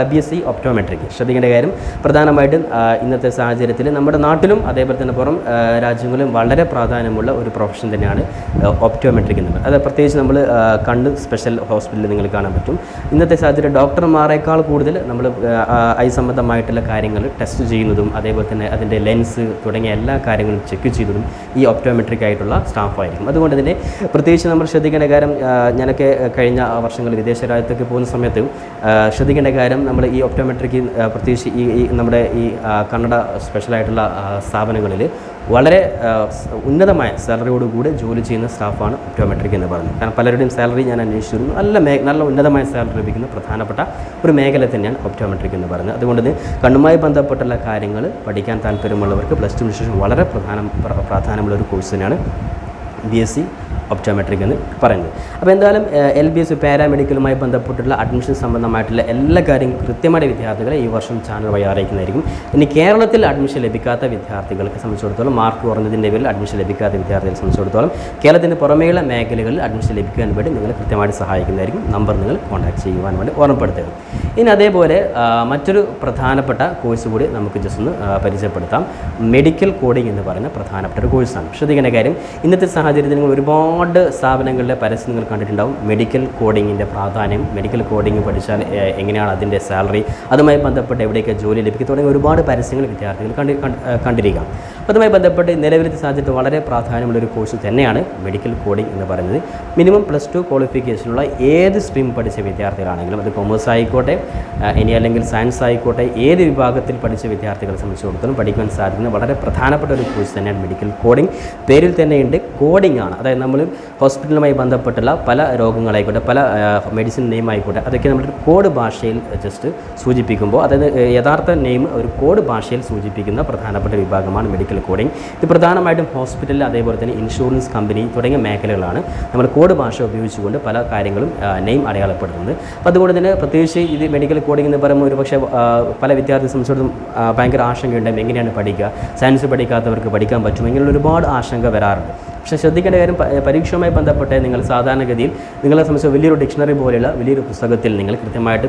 BSc ഒപ്റ്റോമെട്രിക്. ശ്രദ്ധിക്കേണ്ട കാര്യം പ്രധാനമായിട്ടും ഇന്നത്തെ സാഹചര്യത്തിൽ നമ്മുടെ നാട്ടിലും അതേപോലെ തന്നെ പുറം രാജ്യങ്ങളിലും വളരെ പ്രാധാന്യമുള്ള ഒരു പ്രൊഫഷൻ തന്നെയാണ് ഒപ്റ്റോമെട്രിക് എന്നത്. അത് പ്രത്യേകിച്ച് നമ്മൾ കണ്ണ് സ്പെഷ്യൽ ഹോസ്പിറ്റലിൽ നിങ്ങൾ കാണാൻ പറ്റും. ഇന്നത്തെ സാഹചര്യം ഡോക്ടർമാരെക്കാൾ കൂടുതൽ നമ്മൾ ഐ സംബന്ധമായിട്ടുള്ള കാര്യങ്ങൾ ടെസ്റ്റ് ചെയ്യുന്നതും അതേപോലെ തന്നെ അതിൻ്റെ ലെൻസ് തുടങ്ങിയ എല്ലാ കാര്യങ്ങളും ചെക്ക് ചെയ്യുന്നതും ഈ ഒപ്റ്റോമെട്രിക് ആയിട്ടുള്ള സ്റ്റാഫായിരിക്കും. അതുകൊണ്ട് തന്നെ പ്രത്യേകിച്ച് നമ്മൾ ശ്രദ്ധിക്കേണ്ട കാര്യം, ഞാനൊക്കെ കഴിഞ്ഞ വർഷങ്ങളിൽ വിദേശ രാജ്യത്തൊക്കെ പോകുന്ന സമയത്ത് ശ്രദ്ധിക്കേണ്ട കാര്യം, നമ്മൾ ഈ ഒപ്റ്റോമെട്രിക്ക് പ്രത്യേകിച്ച് ഈ നമ്മുടെ ഈ കന്നഡ സ്പെഷ്യലായിട്ടുള്ള സ്ഥാപനങ്ങളിൽ വളരെ ഉന്നതമായ സാലറിയോടുകൂടി ജോലി ചെയ്യുന്ന സ്റ്റാഫാണ് ഒപ്റ്റോമെട്രിക് എന്ന് പറയുന്നത്. കാരണം പലരുടെയും സാലറി ഞാൻ അന്വേഷിച്ചിരുന്നു, നല്ല ഉന്നതമായ സാലറി ലഭിക്കുന്ന പ്രധാനപ്പെട്ട ഒരു മേഖല തന്നെയാണ് ഒപ്റ്റോമെട്രിക് എന്ന് പറയുന്നത്. അതുകൊണ്ട് തന്നെ കണ്ണുമായി ബന്ധപ്പെട്ടുള്ള കാര്യങ്ങൾ പഠിക്കാൻ താല്പര്യമുള്ളവർക്ക് +2 ശേഷം വളരെ പ്രാധാന്യമുള്ള ഒരു കോഴ്സ് തന്നെയാണ് BSc ഒപ്റ്റോമെട്രിക് എന്ന് പറയുന്നത്. അപ്പോൾ എന്തായാലും LBS പാരാമെഡിക്കലുമായി ബന്ധപ്പെട്ടുള്ള അഡ്മിഷൻ സംബന്ധമായിട്ടുള്ള എല്ലാ കാര്യങ്ങളും കൃത്യമായ വിദ്യാർത്ഥികളെ ഈ വർഷം ചാനൽ വഴി അറിയിക്കുന്നതായിരിക്കും. ഇനി കേരളത്തിൽ അഡ്മിഷൻ ലഭിക്കാത്ത വിദ്യാർത്ഥികൾക്ക് സംബന്ധിച്ചിടത്തോളം, മാർക്ക് കുറഞ്ഞതിൻ്റെ പേരിൽ അഡ്മിഷൻ ലഭിക്കാത്ത വിദ്യാർത്ഥികളെ സംബന്ധിച്ചിടത്തോളം കേരളത്തിന് പുറമേയുള്ള മേഖലകളിൽ അഡ്മിഷൻ ലഭിക്കാൻ വേണ്ടി നിങ്ങൾ കൃത്യമായിട്ട് സഹായിക്കുന്നതായിരിക്കും. നമ്പർ നിങ്ങൾ കോൺടാക്ട് ചെയ്യുവാൻ വേണ്ടി ഓർമ്മപ്പെടുത്തുക. ഇനി അതേപോലെ മറ്റൊരു പ്രധാനപ്പെട്ട കോഴ്സ് കൂടി നമുക്ക് ജസ്റ്റ് ഒന്ന് പരിചയപ്പെടുത്താം. മെഡിക്കൽ കോഡിംഗ് എന്ന് പറയുന്ന പ്രധാനപ്പെട്ട ഒരു കോഴ്സാണ്. ശ്രദ്ധിക്കേണ്ട കാര്യം, ഇന്നത്തെ സാഹചര്യത്തിൽ നിങ്ങൾ ഒരുപാട് സ്ഥാപനങ്ങളിലെ പരസ്യം നിങ്ങൾ കണ്ടിട്ടുണ്ടാവും. മെഡിക്കൽ കോഡിങ്ങിൻ്റെ പ്രാധാന്യം, മെഡിക്കൽ കോഡിങ് പഠിച്ചാൽ എങ്ങനെയാണ് അതിൻ്റെ സാലറി, അതുമായി ബന്ധപ്പെട്ട് എവിടെയൊക്കെ ജോലി ലഭിക്കും തുടങ്ങിയ ഒരുപാട് പരസ്യങ്ങൾ വിദ്യാർത്ഥികൾ കണ്ടിരിക്കാം. അപ്പോൾ അതുമായി ബന്ധപ്പെട്ട് നിലവിലത്തെ സാഹചര്യത്തിൽ വളരെ പ്രാധാന്യമുള്ളൊരു കോഴ്സ് തന്നെയാണ് മെഡിക്കൽ കോഡിംഗ് എന്ന് പറയുന്നത്. മിനിമം +2 ക്വാളിഫിക്കേഷനുള്ള ഏത് സ്ട്രീം പഠിച്ച വിദ്യാർത്ഥികളാണെങ്കിലും, അത് കൊമേഴ്സ് ആയിക്കോട്ടെ ഇനി അല്ലെങ്കിൽ സയൻസ് ആയിക്കോട്ടെ, ഏത് വിഭാഗത്തിൽ പഠിച്ച വിദ്യാർത്ഥികളെ സംബന്ധിച്ചിടത്തോളം പഠിക്കാൻ സാധിക്കുന്ന വളരെ പ്രധാനപ്പെട്ട ഒരു കോഴ്സ് തന്നെയാണ് മെഡിക്കൽ കോഡിംഗ്. പേരിൽ തന്നെയുണ്ട് കോഡിംഗ് ആണ്. അതായത് നമ്മൾ ഹോസ്പിറ്റലുമായി ബന്ധപ്പെട്ടുള്ള പല രോഗങ്ങളായിക്കോട്ടെ, പല മെഡിസിൻ നെയിം ആയിക്കോട്ടെ, അതൊക്കെ നമ്മളൊരു കോഡ് ഭാഷയിൽ ജസ്റ്റ് സൂചിപ്പിക്കുമ്പോൾ, അതായത് യഥാർത്ഥ നെയിം ഒരു കോഡ് ഭാഷയിൽ സൂചിപ്പിക്കുന്ന പ്രധാനപ്പെട്ട വിഭാഗമാണ് മെഡിക്കൽ കോഡിംഗ്. ഇത് പ്രധാനമായിട്ടും ഹോസ്പിറ്റലിൽ അതേപോലെ തന്നെ ഇൻഷുറൻസ് കമ്പനി തുടങ്ങിയ മേഖലകളാണ് നമ്മൾ കോഡ് ഭാഷ ഉപയോഗിച്ചുകൊണ്ട് പല കാര്യങ്ങളും നെയിം അടയാളപ്പെടുത്തുന്നത്. അപ്പോൾ അതുകൊണ്ട് തന്നെ പ്രത്യേകിച്ച് ഇത് മെഡിക്കൽ കോഡിംഗ് എന്ന് പറയുമ്പോൾ ഒരുപക്ഷെ പല വിദ്യാർത്ഥികളെ സംബന്ധിച്ചിടത്തോളം ഭയങ്കര ആശങ്കയുണ്ടാകും. എങ്ങനെയാണ് പഠിക്കുക, സയൻസ് പഠിക്കാത്തവർക്ക് പഠിക്കാൻ പറ്റും, ഇങ്ങനെയുള്ള ഒരുപാട് ആശങ്ക വരാറുണ്ട്. പക്ഷേ ശ്രദ്ധിക്കേണ്ട കാര്യം, പരീക്ഷയുമായി ബന്ധപ്പെട്ട് നിങ്ങൾ സാധാരണഗതിയിൽ നിങ്ങളെ സംബന്ധിച്ച് വലിയൊരു ഡിക്ഷണറി പോലെയുള്ള വലിയൊരു പുസ്തകത്തിൽ നിങ്ങൾ കൃത്യമായിട്ട്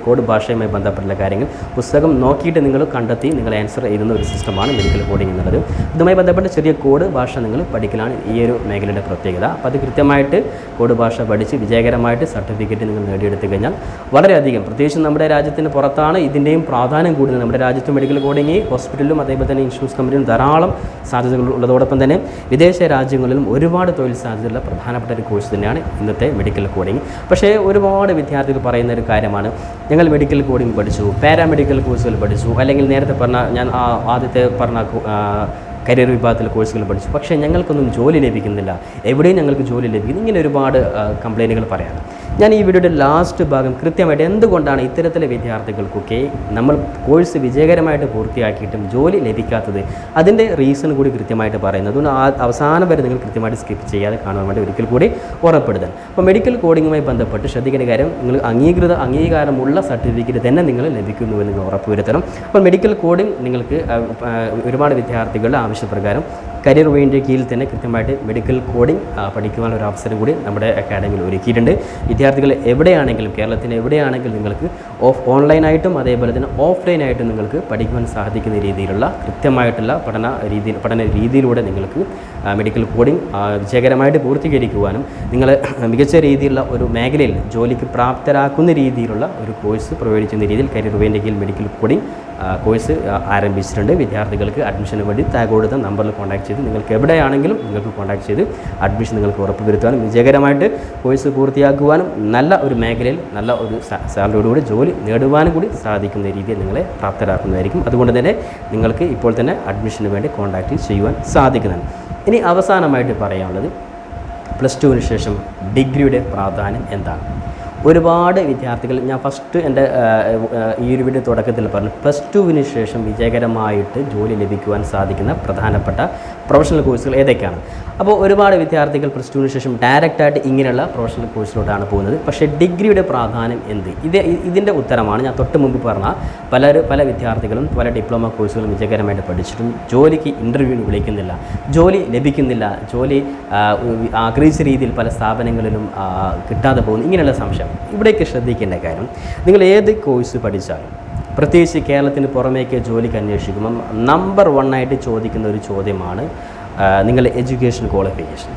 കോഡ് ഭാഷയുമായി ബന്ധപ്പെട്ടുള്ള കാര്യങ്ങൾ പുസ്തകം നോക്കിയിട്ട് നിങ്ങൾ കണ്ടെത്തി നിങ്ങൾ ആൻസർ എഴുതുന്ന ഒരു സിസ്റ്റമാണ് മെഡിക്കൽ കോഡിംഗ് എന്നുള്ളത്. ഇതുമായി ബന്ധപ്പെട്ട് ചെറിയ കോഡ് ഭാഷ നിങ്ങൾ പഠിക്കലാണ് ഈ ഒരു മേഖലയുടെ പ്രത്യേകത. അപ്പോൾ അത് കൃത്യമായിട്ട് കോഡ് ഭാഷ പഠിച്ച് വിജയകരമായിട്ട് സർട്ടിഫിക്കറ്റ് നിങ്ങൾ നേടിയെടുത്തു കഴിഞ്ഞാൽ വളരെയധികം, പ്രത്യേകിച്ച് നമ്മുടെ രാജ്യത്തിന് പുറത്താണ് ഇതിൻ്റെയും പ്രാധാന്യം കൂടുന്നത്. നമ്മുടെ രാജ്യത്ത് മെഡിക്കൽ കോഡിംഗ് ഹോസ്പിറ്റലിലും അതേപോലെ തന്നെ ഇൻഷുറൻസ് കമ്പനിയിലും ധാരാളം സാധ്യതകൾ ഉള്ളതോടൊപ്പം തന്നെ വിദേശ രാജ്യങ്ങൾ രാജ്യങ്ങളിലും ഒരുപാട് തൊഴിൽ സാധ്യതയുള്ള പ്രധാനപ്പെട്ട ഒരു കോഴ്സ് തന്നെയാണ് ഇന്നത്തെ മെഡിക്കൽ കോഡിംഗ്. പക്ഷേ ഒരുപാട് വിദ്യാർത്ഥികൾ പറയുന്ന ഒരു കാര്യമാണ്, ഞങ്ങൾ മെഡിക്കൽ കോഡിംഗ് പഠിച്ചു, പാരാമെഡിക്കൽ കോഴ്സുകൾ പഠിച്ചു, അല്ലെങ്കിൽ നേരത്തെ പറഞ്ഞ ഞാൻ ആദ്യത്തെ പറഞ്ഞ കരിയർ വിഭാഗത്തിലെ കോഴ്സുകൾ പഠിച്ചു, പക്ഷേ ഞങ്ങൾക്കൊന്നും ജോലി ലഭിക്കുന്നില്ല, എവിടെയും ഞങ്ങൾക്ക് ജോലി ലഭിക്കുന്നു, ഇങ്ങനെ ഒരുപാട് കംപ്ലയിൻറ്റുകൾ പറയാറ്. ഞാൻ ഈ വീഡിയോയുടെ ലാസ്റ്റ് ഭാഗം കൃത്യമായിട്ട് എന്തുകൊണ്ടാണ് ഇത്തരത്തിലെ വിദ്യാർത്ഥികൾക്കൊക്കെ നമ്മൾ കോഴ്സ് വിജയകരമായിട്ട് പൂർത്തിയാക്കിയിട്ടും ജോലി ലഭിക്കാത്തത്, അതിൻ്റെ റീസൺ കൂടി കൃത്യമായിട്ട് പറയുന്നത്. അതുകൊണ്ട് അവസാനം വരെ നിങ്ങൾ കൃത്യമായിട്ട് സ്കിപ്പ് ചെയ്യാതെ കാണാൻ വേണ്ടി ഒരിക്കൽ കൂടി ഓർമ്മപ്പെടുത്താൻ. അപ്പോൾ മെഡിക്കൽ കോഡിങ്ങുമായി ബന്ധപ്പെട്ട് ശ്രദ്ധിക്കേണ്ട കാര്യം, നിങ്ങൾ അംഗീകാരമുള്ള സർട്ടിഫിക്കറ്റ് തന്നെ നിങ്ങൾ ലഭിക്കുന്നുവെന്ന് നിങ്ങൾ ഉറപ്പുവരുത്തണം. അപ്പോൾ മെഡിക്കൽ കോഡിംഗ് നിങ്ങൾക്ക് ഒരുപാട് വിദ്യാർത്ഥികളുടെ ആവശ്യപ്രകാരം കരിയർ വേയിൻ്റെ കീഴിൽ തന്നെ കൃത്യമായിട്ട് മെഡിക്കൽ കോഡിംഗ് പഠിക്കുവാനുള്ള ഒരു അവസരം കൂടി നമ്മുടെ അക്കാഡമിയിൽ ഒരുക്കിയിട്ടുണ്ട്. വിദ്യാർത്ഥികൾ എവിടെയാണെങ്കിലും, കേരളത്തിന് എവിടെയാണെങ്കിലും നിങ്ങൾക്ക് ഓൺലൈനായിട്ടും അതേപോലെ തന്നെ ഓഫ്ലൈനായിട്ടും നിങ്ങൾക്ക് പഠിക്കുവാൻ സാധിക്കുന്ന രീതിയിലുള്ള കൃത്യമായിട്ടുള്ള പഠന രീതിയിലൂടെ നിങ്ങൾക്ക് മെഡിക്കൽ കോഡിംഗ് വിജയകരമായിട്ട് പൂർത്തീകരിക്കുവാനും നിങ്ങൾ മികച്ച രീതിയിലുള്ള ഒരു മേഖലയിൽ ജോലിക്ക് പ്രാപ്തരാക്കുന്ന രീതിയിലുള്ള ഒരു കോഴ്സ് പ്രൊവൈഡ് ചെയ്യുന്ന രീതിയിൽ കരിയർ വേയിൻ്റെ കീഴിൽ മെഡിക്കൽ കോഡിംഗ് കോഴ്സ് ആരംഭിച്ചിട്ടുണ്ട്. വിദ്യാർത്ഥികൾക്ക് അഡ്മിഷന് വേണ്ടി താഴെ കൊടുത്ത നമ്പറിൽ കോൺടാക്ട് ചെയ്ത് നിങ്ങൾക്ക് എവിടെയാണെങ്കിലും നിങ്ങൾക്ക് കോൺടാക്ട് ചെയ്ത് അഡ്മിഷൻ നിങ്ങൾക്ക് ഉറപ്പുവരുത്താനും വിജയകരമായിട്ട് കോഴ്സ് പൂർത്തിയാക്കുവാനും നല്ല ഒരു മേഖലയിൽ നല്ല ഒരു സാലറിയോടുകൂടി ജോലി നേടുവാനും കൂടി സാധിക്കുന്ന രീതിയിൽ നിങ്ങളെ പ്രാപ്തരാക്കുന്നതായിരിക്കും. അതുകൊണ്ട് തന്നെ നിങ്ങൾക്ക് ഇപ്പോൾ തന്നെ അഡ്മിഷന് വേണ്ടി കോൺടാക്ട് ചെയ്യുവാൻ സാധിക്കുന്നതാണ്. ഇനി അവസാനമായിട്ട് പറയാനുള്ളത്, +2വിന് ശേഷം ഡിഗ്രിയുടെ പ്രാധാന്യം എന്താണ്? ഒരുപാട് വിദ്യാർത്ഥികൾ, ഞാൻ ഫസ്റ്റ് എൻ്റെ ഈ ഒരു വീഡിയോ തുടക്കത്തിൽ പറഞ്ഞു, +2വിന് ശേഷം വിജയകരമായിട്ട് ജോലി ലഭിക്കുവാൻ സാധിക്കുന്ന പ്രധാനപ്പെട്ട പ്രൊഫഷണൽ കോഴ്സുകൾ ഏതൊക്കെയാണ്. അപ്പോൾ ഒരുപാട് വിദ്യാർത്ഥികൾ +2വിന് ശേഷം ഡയറക്റ്റായിട്ട് ഇങ്ങനെയുള്ള പ്രൊഫഷണൽ കോഴ്സിലോട്ടാണ് പോകുന്നത്. പക്ഷേ ഡിഗ്രിയുടെ പ്രാധാന്യം എന്ത്? ഇതിൻ്റെ ഉത്തരമാണ് ഞാൻ തൊട്ട് മുമ്പ് പറഞ്ഞ പല വിദ്യാർത്ഥികളും പല ഡിപ്ലോമ കോഴ്സുകളും വിജയകരമായിട്ട് പഠിച്ചിട്ടും ജോലിക്ക് ഇൻ്റർവ്യൂവിന് വിളിക്കുന്നില്ല, ജോലി ലഭിക്കുന്നില്ല, ജോലി ആഗ്രഹിച്ച രീതിയിൽ പല സ്ഥാപനങ്ങളിലും കിട്ടാതെ പോകുന്നു, ഇങ്ങനെയുള്ള സംശയം. ഇവിടേക്ക് ശ്രദ്ധിക്കേണ്ട കാര്യം, നിങ്ങൾ ഏത് കോഴ്സ് പഠിച്ചാലും പ്രത്യേകിച്ച് കേരളത്തിന് പുറമേക്ക് ജോലിക്ക് അന്വേഷിക്കുമ്പം നമ്പർ 1 ആയിട്ട് ചോദിക്കുന്ന ഒരു ചോദ്യമാണ് നിങ്ങളുടെ എഡ്യൂക്കേഷൻ ക്വാളിഫിക്കേഷൻ.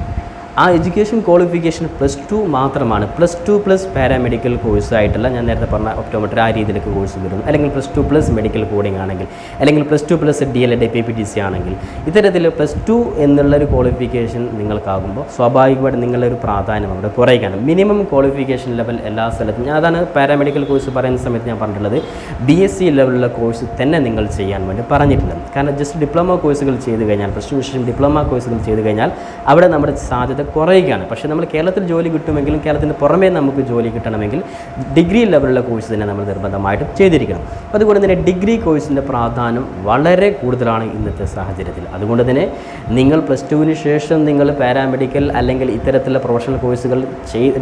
ആ എഡ്യൂക്കേഷൻ ക്വാളിഫിക്കേഷൻ +2 മാത്രമാണ്. +2 പാരാമെഡിക്കൽ കോഴ്സായിട്ടുള്ള ഞാൻ നേരത്തെ പറഞ്ഞ ഒപ്റ്റോമെട്രി ആ രീതിയിലേക്ക് കോഴ്സ് വരുന്നു, അല്ലെങ്കിൽ +2 മെഡിക്കൽ കോഡിംഗ് ആണെങ്കിൽ, അല്ലെങ്കിൽ +2 DLED PPTC ആണെങ്കിൽ, ഇത്തരത്തിൽ +2 എന്നുള്ളൊരു ക്വാളിഫിക്കേഷൻ നിങ്ങൾക്കാകുമ്പോൾ സ്വാഭാവികമായിട്ട് നിങ്ങളുടെ ഒരു പ്രാധാന്യം അവിടെ കുറയ്ക്കാനും മിനിമം ക്വാളിഫിക്കേഷൻ ലെവൽ എല്ലാ സ്ഥലത്തും, ഞാൻ അതാണ് പാരാമെഡിക്കൽ കോഴ്സ് പറയുന്ന സമയത്ത് ഞാൻ പറഞ്ഞിട്ടുള്ളത്, BSc ലെവലിലുള്ള കോഴ്സ് തന്നെ നിങ്ങൾ ചെയ്യാൻ വേണ്ടി പറഞ്ഞിട്ടുണ്ട്. കാരണം ജസ്റ്റ് ഡിപ്ലോമ കോഴ്സുകൾ ചെയ്ത് കഴിഞ്ഞാൽ, +2 ശേഷം ഡിപ്ലോമ കോഴ്സുകൾ ചെയ്ത് കഴിഞ്ഞാൽ അവിടെ നമ്മുടെ സാധ്യത കുറയുകയാണ്. പക്ഷേ നമ്മൾ കേരളത്തിൽ ജോലി കിട്ടുമെങ്കിലും കേരളത്തിന് പുറമേ നമുക്ക് ജോലി കിട്ടണമെങ്കിൽ ഡിഗ്രി ലെവലുള്ള കോഴ്സ് തന്നെ നമ്മൾ നിർബന്ധമായിട്ടും ചെയ്തിരിക്കണം. അതുകൊണ്ട് തന്നെ ഡിഗ്രി കോഴ്സിൻ്റെ പ്രാധാന്യം വളരെ കൂടുതലാണ് ഇന്നത്തെ സാഹചര്യത്തിൽ. അതുകൊണ്ട് തന്നെ നിങ്ങൾ +2വിന് ശേഷം നിങ്ങൾ പാരാമെഡിക്കൽ അല്ലെങ്കിൽ ഇത്തരത്തിലുള്ള പ്രൊഫഷണൽ കോഴ്സുകൾ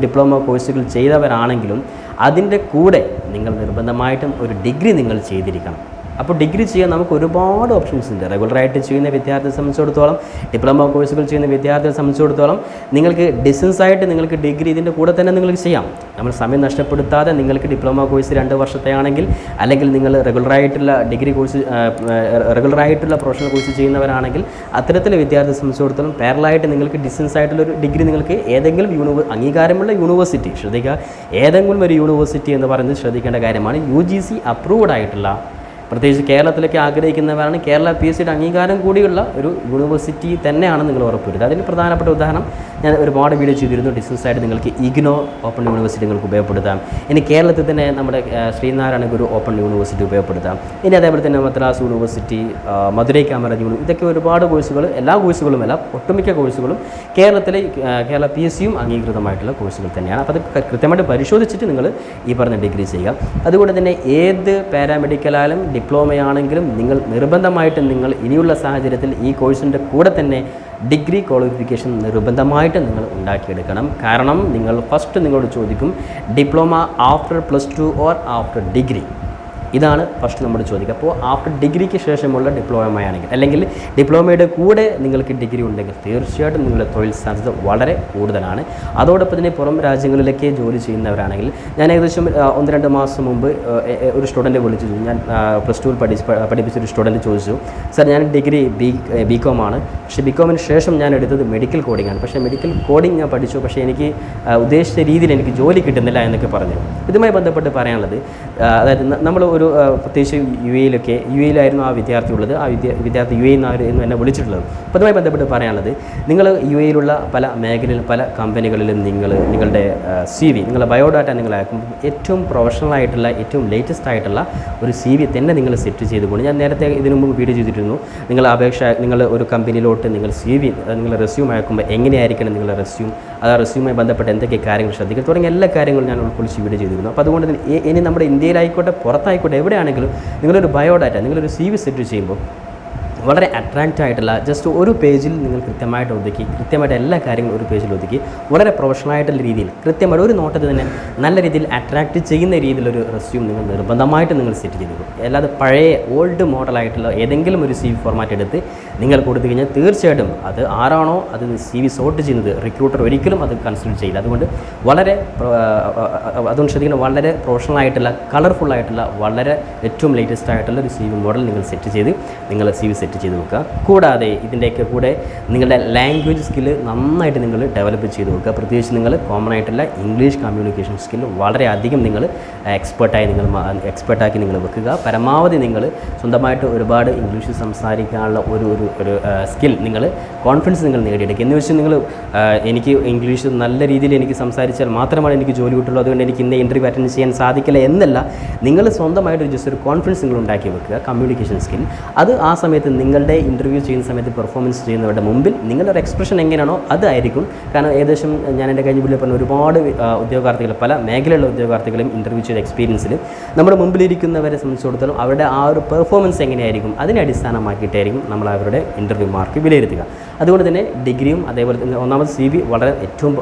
ഡിപ്ലോമ കോഴ്സുകൾ ചെയ്തവരാണെങ്കിലും അതിൻ്റെ കൂടെ നിങ്ങൾ നിർബന്ധമായിട്ടും ഒരു ഡിഗ്രി നിങ്ങൾ ചെയ്തിരിക്കണം. അപ്പോൾ ഡിഗ്രി ചെയ്യാൻ നമുക്ക് ഒരുപാട് ഓപ്ഷൻസ് ഉണ്ട്. റെഗുലറായിട്ട് ചെയ്യുന്ന വിദ്യാർത്ഥിയെ സംബന്ധിച്ചിടത്തോളം, ഡിപ്ലോമ കോഴ്സുകൾ ചെയ്യുന്ന വിദ്യാർത്ഥിയെ സംബന്ധിച്ചിടത്തോളം നിങ്ങൾക്ക് ഡിസ്റ്റൻസായിട്ട് നിങ്ങൾക്ക് ഡിഗ്രി ഇതിൻ്റെ കൂടെ തന്നെ നിങ്ങൾക്ക് ചെയ്യാം. നമ്മൾ സമയം നഷ്ടപ്പെടുത്താതെ നിങ്ങൾക്ക് ഡിപ്ലോമ കോഴ്സ് 2 വർഷത്തെ ആണെങ്കിൽ, അല്ലെങ്കിൽ നിങ്ങൾ റെഗുലറായിട്ടുള്ള ഡിഗ്രി കോഴ്സ് റെഗുലറായിട്ടുള്ള പ്രൊഫഷണൽ കോഴ്സ് ചെയ്യുന്നവരാണെങ്കിൽ, അത്തരത്തിലെ വിദ്യാർത്ഥിയെ സംബന്ധിച്ചിടത്തോളം പാരലായിട്ട് നിങ്ങൾക്ക് ഡിസ്റ്റൻസ് ആയിട്ടുള്ളൊരു ഡിഗ്രി നിങ്ങൾക്ക് ഏതെങ്കിലും അംഗീകാരമുള്ള യൂണിവേഴ്സിറ്റി, ശ്രദ്ധിക്കുക, ഏതെങ്കിലും ഒരു യൂണിവേഴ്സിറ്റി എന്ന് പറയുന്നത് ശ്രദ്ധിക്കേണ്ട കാര്യമാണ്. UGC അപ്രൂവ്ഡ് ആയിട്ടുള്ള, പ്രത്യേകിച്ച് കേരളത്തിലേക്ക് ആഗ്രഹിക്കുന്നവരാണ്, കേരള PSCയുടെ അംഗീകാരം കൂടിയുള്ള ഒരു യൂണിവേഴ്സിറ്റി തന്നെയാണ് നിങ്ങൾ ഉറപ്പുവരുത്തുക. അതിന് പ്രധാനപ്പെട്ട ഉദാഹരണം ഞാൻ ഒരുപാട് വീഡിയോ ചെയ്തിരുന്നു. ഡിസ്റ്റൻസായിട്ട് നിങ്ങൾക്ക് IGNOU ഓപ്പൺ യൂണിവേഴ്സിറ്റി നിങ്ങൾക്ക് ഉപയോഗപ്പെടുത്താം. ഇനി കേരളത്തിൽ തന്നെ നമ്മുടെ ശ്രീനാരായണ ഗുരു ഓപ്പൺ യൂണിവേഴ്സിറ്റി ഉപയോഗപ്പെടുത്താം. ഇനി അതേപോലെ തന്നെ മദ്രാസ് യൂണിവേഴ്സിറ്റി, മധുരൈ കാമരാജ് യൂണിവേഴ്സിറ്റി, ഇതൊക്കെ ഒരുപാട് കോഴ്സുകൾ, എല്ലാ കോഴ്സുകളുമല്ല ഒട്ടുമിക്ക കോഴ്സുകളും കേരളത്തിലെ കേരള PSCയും അംഗീകൃതമായിട്ടുള്ള കോഴ്സുകൾ തന്നെയാണ്. അപ്പോൾ അത് കൃത്യമായിട്ട് പരിശോധിച്ചിട്ട് നിങ്ങൾ ഈ പറഞ്ഞ ഡിഗ്രി ചെയ്യുക. അതുകൊണ്ട് തന്നെ ഏത് പാരാമെഡിക്കലായാലും ഡിപ്ലോമയാണെങ്കിലും നിങ്ങൾ നിർബന്ധമായിട്ടും നിങ്ങൾ ഇനിയുള്ള സാഹചര്യത്തിൽ ഈ കോഴ്സിൻ്റെ കൂടെ തന്നെ ഡിഗ്രി ക്വാളിഫിക്കേഷൻ നിർബന്ധമായിട്ട് നിങ്ങൾ ഉണ്ടാക്കിയെടുക്കണം. കാരണം നിങ്ങൾ ഫസ്റ്റ് നിങ്ങളോട് ചോദിക്കും, diploma after +2 or after degree, ഇതാണ് ഫസ്റ്റ് നമ്മൾ ചോദിക്കുക. അപ്പോൾ ആഫ്റ്റർ ഡിഗ്രിക്ക് ശേഷമുള്ള ഡിപ്ലോമയാണെങ്കിൽ, അല്ലെങ്കിൽ ഡിപ്ലോമയുടെ കൂടെ നിങ്ങൾക്ക് ഡിഗ്രി ഉണ്ടെങ്കിൽ തീർച്ചയായിട്ടും നിങ്ങളുടെ തൊഴിൽ സാധ്യത വളരെ കൂടുതലാണ്. അതോടൊപ്പം തന്നെ പുറം രാജ്യങ്ങളിലേക്ക് ജോലി ചെയ്യുന്നവരാണെങ്കിൽ, ഞാൻ ഏകദേശം 1-2 മാസം മുമ്പ് ഒരു സ്റ്റുഡൻറ്റ് വിളിച്ചു. ഞാൻ +2 പഠിപ്പിച്ചൊരു സ്റ്റുഡൻറ്റ് ചോദിച്ചു, സാർ ഞാൻ ഡിഗ്രി BCom ആണ്, പക്ഷേ BComന് ശേഷം ഞാൻ എടുത്തത് മെഡിക്കൽ കോഡിംഗ് ആണ്. പക്ഷേ മെഡിക്കൽ കോഡിംഗ് ഞാൻ പഠിച്ചു, പക്ഷേ എനിക്ക് ഉദ്ദേശിച്ച രീതിയിൽ എനിക്ക് ജോലി കിട്ടുന്നില്ല എന്നൊക്കെ പറഞ്ഞു. ഇതുമായി ബന്ധപ്പെട്ട് പറയാനുള്ളത്, അതായത് നമ്മൾ ഒരു പ്രത്യേകിച്ച് യു എയിലായിരുന്നു ആ വിദ്യാർത്ഥി ഉള്ളത്. ആ വിദ്യാർത്ഥി യു എന്ന് എന്നെ വിളിച്ചിട്ടുള്ളത്. അപ്പോൾ അതുമായി ബന്ധപ്പെട്ട് പറയാനുള്ളത്, നിങ്ങൾ യു എയിലുള്ള പല മേഖലയിലും പല കമ്പനികളിലും നിങ്ങളുടെ CV, നിങ്ങളുടെ ബയോഡാറ്റ നിങ്ങൾ അയക്കുമ്പോൾ ഏറ്റവും പ്രൊഫഷണൽ ആയിട്ടുള്ള ഏറ്റവും ലേറ്റസ്റ്റ് ആയിട്ടുള്ള ഒരു CV തന്നെ നിങ്ങൾ സെറ്റ് ചെയ്തുകൊണ്ട്, ഞാൻ നേരത്തെ ഇതിനു മുമ്പ് വീഡിയോ ചെയ്തിരുന്നു, നിങ്ങൾ ഒരു കമ്പനിയിലോട്ട് നിങ്ങൾ CV നിങ്ങൾ റെസ്യൂം അയക്കുമ്പോൾ എങ്ങനെയായിരിക്കണം നിങ്ങളുടെ റെസ്യൂം, അത് റെസ്യൂമായി ബന്ധപ്പെട്ട് എന്തൊക്കെ കാര്യങ്ങൾ ശ്രദ്ധിക്കുക തുടങ്ങിയ എല്ലാ കാര്യങ്ങളും ഞാൻ ഉൾക്കൊള്ളിച്ച് വീഡിയോ ചെയ്തിരുന്നു. അപ്പോൾ അതുകൊണ്ട് തന്നെ ഇനി നമ്മുടെ ഇന്ത്യയിലായിക്കോട്ടെ പുറത്തായിക്കോട്ടെ എവിടെയാണെങ്കിലും നിങ്ങളൊരു ബയോഡാറ്റ നിങ്ങളൊരു CV സെറ്റ് ചെയ്യുമ്പോൾ വളരെ അട്രാക്റ്റ് ആയിട്ടുള്ള ജസ്റ്റ് ഒരു പേജിൽ നിങ്ങൾ കൃത്യമായിട്ട് എല്ലാ കാര്യങ്ങളും ഒരു പേജിൽ ഒതുക്കി വളരെ പ്രൊഫഷണലായിട്ടുള്ള രീതിയിൽ കൃത്യമായിട്ട് ഒരു നോട്ടത്തിൽ തന്നെ നല്ല രീതിയിൽ അട്രാക്റ്റ് ചെയ്യുന്ന രീതിയിലൊരു റെസ്യൂം നിങ്ങൾ നിർബന്ധമായിട്ട് നിങ്ങൾ സെറ്റ് ചെയ്തു. അല്ലാതെ പഴയ ഓൾഡ് മോഡലായിട്ടുള്ള ഏതെങ്കിലും ഒരു CV ഫോർമാറ്റ് എടുത്ത് നിങ്ങൾ കൊടുത്തു കഴിഞ്ഞാൽ തീർച്ചയായിട്ടും അത് ആരാണോ അത് CV സോർട്ട് ചെയ്യുന്നത് റിക്രൂട്ടർ ഒരിക്കലും അത് കൺസിഡർ ചെയ്യില്ല. അതുകൊണ്ട് ശ്രദ്ധിക്കണം, വളരെ പ്രൊഫഷണൽ ആയിട്ടുള്ള കളർഫുള്ളായിട്ടുള്ള വളരെ ഏറ്റവും ലേറ്റസ്റ്റ് ആയിട്ടുള്ള ഒരു CV മോഡൽ നിങ്ങൾ സെറ്റ് ചെയ്ത് CV സെറ്റ് ചെയ്ത് വെക്കുക. കൂടാതെ ഇതിൻ്റെയൊക്കെ കൂടെ നിങ്ങളുടെ ലാംഗ്വേജ് സ്കില്ല് നന്നായിട്ട് നിങ്ങൾ ഡെവലപ്പ് ചെയ്ത് വെക്കുക. പ്രത്യേകിച്ച് നിങ്ങൾ കോമൺ ആയിട്ടുള്ള ഇംഗ്ലീഷ് കമ്മ്യൂണിക്കേഷൻ സ്കില്ല് വളരെയധികം നിങ്ങൾ എക്സ്പെർട്ടാക്കി നിങ്ങൾ വെക്കുക. പരമാവധി നിങ്ങൾ സ്വന്തമായിട്ട് ഒരുപാട് ഇംഗ്ലീഷ് സംസാരിക്കാനുള്ള ഒരു സ്കിൽ കോൺഫിഡൻസ് നിങ്ങൾ നേടിയെടുക്കുക. എന്ന് വെച്ചാൽ എനിക്ക് ഇംഗ്ലീഷ് നല്ല രീതിയിൽ എനിക്ക് സംസാരിച്ചാൽ മാത്രമാണ് എനിക്ക് ജോലി കിട്ടുള്ളൂ, അതുകൊണ്ട് എനിക്ക് ഇന്ന ഇൻ്റർവ്യൂ അറ്റൻഡ് ചെയ്യാൻ സാധിക്കില്ല എന്നല്ല. നിങ്ങൾ സ്വന്തമായിട്ട് ജസ്റ്റ് ഒരു കോൺഫിഡൻസ് നിങ്ങൾ ഉണ്ടാക്കി വെക്കുക, കമ്മ്യൂണിക്കേഷൻ സ്കിൽ. അത് ആ സമയത്ത് നിങ്ങളുടെ ഇൻ്റർവ്യൂ ചെയ്യുന്ന സമയത്ത് പെർഫോമൻസ് ചെയ്യുന്നവരുടെ മുമ്പിൽ നിങ്ങളുടെ എക്സ്പ്രഷൻ എങ്ങനെയാണോ അതായിരിക്കും. കാരണം ഏകദേശം ഞാൻ എൻ്റെ കഴിഞ്ഞ വീഡിയോയിൽ പറഞ്ഞ ഒരുപാട് ഉദ്യോഗാർത്ഥികൾ, പല മേഖലയിലുള്ള ഉദ്യോഗാർത്ഥികളെയും ഇൻ്റർവ്യൂ ചെയ്ത എക്സ്പീരിയൻസിൽ നമ്മുടെ മുമ്പിലിരിക്കുന്നവരെ സംബന്ധിച്ചിടത്തോളം അവരുടെ ആ ഒരു പെർഫോമൻസ് എങ്ങനെയായിരിക്കും അതിനെ അടിസ്ഥാനമാക്കിയിട്ടായിരിക്കും നമ്മൾ അവരുടെ ഇൻ്റർവ്യൂ മാർക്ക് വിലയിരുത്തുക. അതുകൊണ്ട് തന്നെ ഡിഗ്രിയും അതേപോലെ തന്നെ ഒന്നാമത് CV വളരെ ഏറ്റവും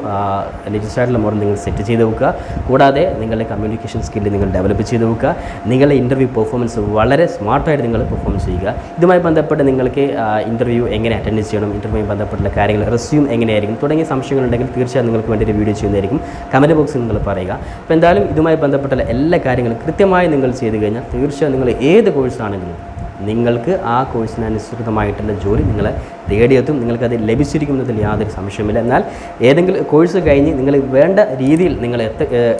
ലേറ്റസ്റ്റ് ആയിട്ടുള്ള മോഡൽ നിങ്ങൾ സെറ്റ് ചെയ്ത് വെക്കുക. കൂടാതെ നിങ്ങളുടെ കമ്മ്യൂണിക്കേഷൻ സ്കില്ല് നിങ്ങൾ ഡെവലപ്പ് ചെയ്ത് വെക്കുക. നിങ്ങളുടെ ഇൻ്റർവ്യൂ പെർഫോമൻസ് വളരെ സ്മാർട്ടായിട്ട് നിങ്ങൾ പെർഫോമൻസ് ചെയ്യുക. ഇതുമായി ബന്ധപ്പെട്ട് നിങ്ങൾക്ക് ഇൻ്റർവ്യൂ എങ്ങനെ അറ്റൻഡ് ചെയ്യണം, ഇൻ്റർവ്യൂമായി ബന്ധപ്പെട്ടുള്ള കാര്യങ്ങൾ, റെസ്യൂം എങ്ങനെയായിരിക്കും തുടങ്ങിയ സംശയങ്ങളുണ്ടെങ്കിൽ തീർച്ചയായും നിങ്ങൾക്ക് വേണ്ടി ഒരു വീഡിയോ ചെയ്യുന്നതായിരിക്കും. കമൻറ്റ് ബോക്സിൽ നിങ്ങൾ പറയുക. അപ്പോൾ എന്തായാലും ഇതുമായി ബന്ധപ്പെട്ടുള്ള എല്ലാ കാര്യങ്ങളും കൃത്യമായി നിങ്ങൾ ചെയ്ത് കഴിഞ്ഞാൽ തീർച്ചയായും നിങ്ങൾ ഏത് കോഴ്സാണെങ്കിലും നിങ്ങൾക്ക് ആ കോഴ്സിനനുസൃതമായിട്ടുള്ള ജോലി നിങ്ങളെ തേടിയെത്തും. നിങ്ങൾക്കത് ലഭിച്ചിരിക്കുന്നതിൽ യാതൊരു സംശയമില്ല. എന്നാൽ ഏതെങ്കിലും കോഴ്സ് കഴിഞ്ഞ് നിങ്ങൾ വേണ്ട രീതിയിൽ നിങ്ങൾ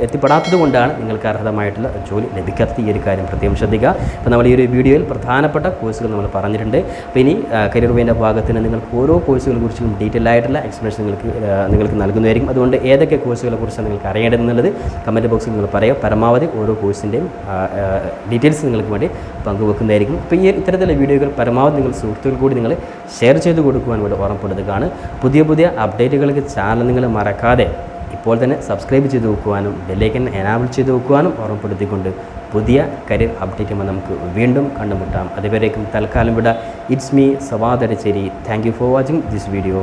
എത്തിപ്പെടാത്തത് കൊണ്ടാണ് നിങ്ങൾക്ക് അർഹതമായിട്ടുള്ള ജോലി ലഭിക്കാത്ത ഈ ഒരു കാര്യം പ്രത്യേകം ശ്രദ്ധിക്കുക. അപ്പോൾ നമ്മൾ ഈ ഒരു വീഡിയോയിൽ പ്രധാനപ്പെട്ട കോഴ്സുകൾ നമ്മൾ പറഞ്ഞിട്ടുണ്ട്. അപ്പോൾ ഇനി കരിയർ വേൻ്റെ ഭാഗത്തിന് നിങ്ങൾക്ക് ഓരോ കോഴ്സുകളെ കുറിച്ചും ഡീറ്റെയിൽ ആയിട്ടുള്ള എക്സ്പ്ലനേഷൻ നിങ്ങൾക്ക് നൽകുന്നതായിരിക്കും. അതുകൊണ്ട് ഏതൊക്കെ കോഴ്സുകളെ കുറിച്ചാണ് നിങ്ങൾക്ക് അറിയേണ്ടതെന്നുള്ളത് കമൻറ്റ് ബോക്സിൽ നിങ്ങൾ പറയുക. പരമാവധി ഓരോ കോഴ്സിൻ്റെയും ഡീറ്റെയിൽസ് നിങ്ങൾക്ക് വേണ്ടി പങ്കുവെക്കുന്നതായിരിക്കും. അപ്പോൾ ഈ ഇത്തരത്തിലുള്ള വീഡിയോകൾ പരമാവധി നിങ്ങൾ സുഹൃത്തുക്കൾ കൂടി നിങ്ങൾ ഷെയർ ചെയ്ത് കൊടുക്കുവാൻ വേണ്ടി ഓർമ്മപ്പെടുത്തുകയാണ്. പുതിയ അപ്ഡേറ്റുകൾക്ക് ചാനൽ നിങ്ങൾ മറക്കാതെ ഇപ്പോൾ തന്നെ സബ്സ്ക്രൈബ് ചെയ്ത് വെക്കുവാനും ബെല്ലൈക്കൻ എനാബിൾ ചെയ്ത് വെക്കുവാനും ഓർമ്മപ്പെടുത്തിക്കൊണ്ട് പുതിയ കരിയർ അപ്ഡേറ്റുമ്പോൾ നമുക്ക് വീണ്ടും കണ്ടുമുട്ടാം. അതുവരേക്കും തൽക്കാലം വിട. It's me Sawad Aracheri. Thank you for watching this video.